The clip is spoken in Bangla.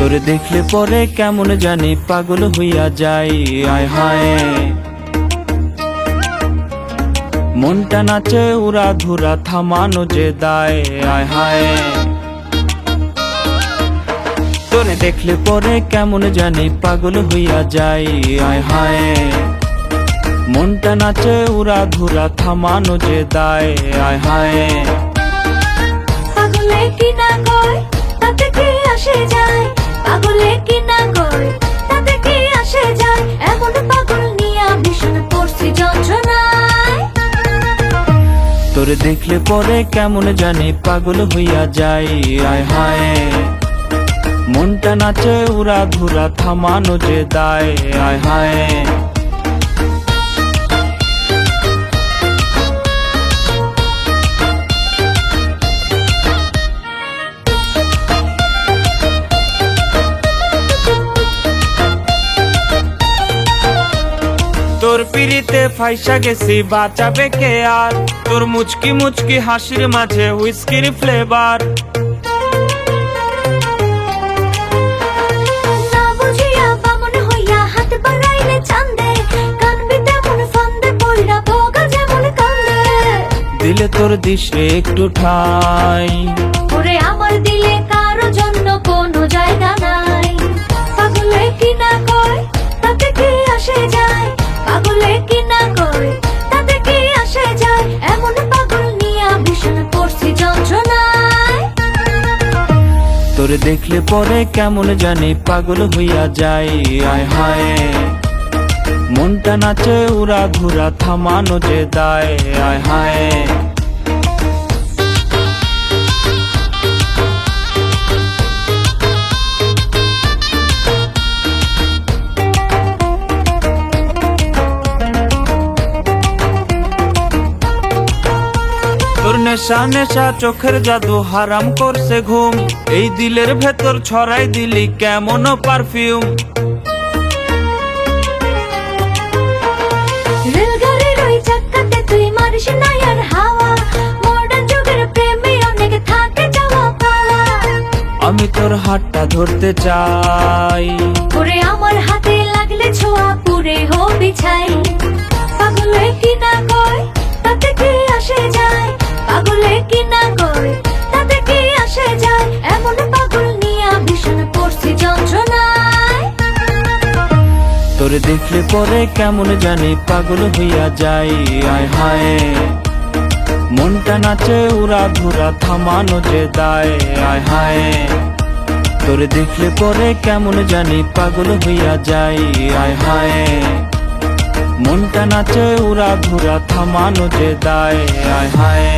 তোরে দেখলে পরে কেমন জানি পাগল হইয়া যাই, আয় হায় মনটা নাচে উড়া ধুরা থামানো যে দায়, আয় হায় তোরে দেখলে পরে কেমন জানি পাগল হইয়া যাই, আয় হায় মনটা নাচে উড়া ধুরা থামানো যে দায়, আয় হায় পাগলে কি না কয় তাতে কি আসে যায়, পাগলে কি না কয় তাতে কি আসে যায়, এমন পাগল নিয়া ভীষণ পড়ছি যন্ত্রণায়। তোরে দেখলে পরে কেমন জানি পাগল হইয়া যাই, আয় হায় মনটা নাচে উড়া ধুরা থামানো যে দায়, আয় হায় তোর পিড়িতে ফাইসা গেছি বাঁচাবে কে আর, তোর মুচকি মুচকি হাসির মাঝে হুইস্কির ফ্লেভার। না বুঝিয়া বামন হইয়া হাত বাড়াইলে চান্দে, কানবি তেমন ফান্দে পইরা ভোগা যেমন কান্দে। দিলে তোর দিশে একটু ঠাই, ওরে আমার দিলে কারো জন্য কোনো জায়গা নাই। পাগলে কি না কয় তাতে কি আসে যায়, পাগলে কি না কয় তাতে কি আসে যায়, এমন পাগল নিয়া ভীষণ পড়ছি যন্ত্রণায়। তোরে দেখলে পরে কেমন জানি পাগল হইয়া যাই, আয় হায় মনটা নাচে উড়া ধুরা থামানো যে দায়, আয় হায় তোর নেশা নেশা চোখের জাদু হারাম করছে ঘুম, এই দিলের ভেতর ছড়াই দিলি কেমন পারফিউম। রেলগাড়ির ওই চাক্কাতে তুই মারিস না আর হাওয়া, মডার্ন যুগের প্রেমে অনেক থাকে যাওয়া পাওয়া। আমি তোর হাতটা ধরতে চাই, ওরে আমার হাতে লাগলে ছোঁয়া পুরে হবি ছাই। পাগলে কি না কয় তাতে কি আসে যায়, পাগলে কি না কয় তাতে কি আসে যায়, এমন পাগল নিয়া ভীষণ পড়ছি যন্ত্রণায়। তোরে দেখলে পরে কেমন জানি পাগল হইয়া যাই, আয় হায় মনটা নাচে উড়া ধুরা থামানো যে দায়, আয় হায় তোরে দেখলে পরে কেমন জানি পাগল হইয়া যাই, আয় হায় মনটা নাচে উড়া ধুরা থামানো যে দায়, আয় হায়।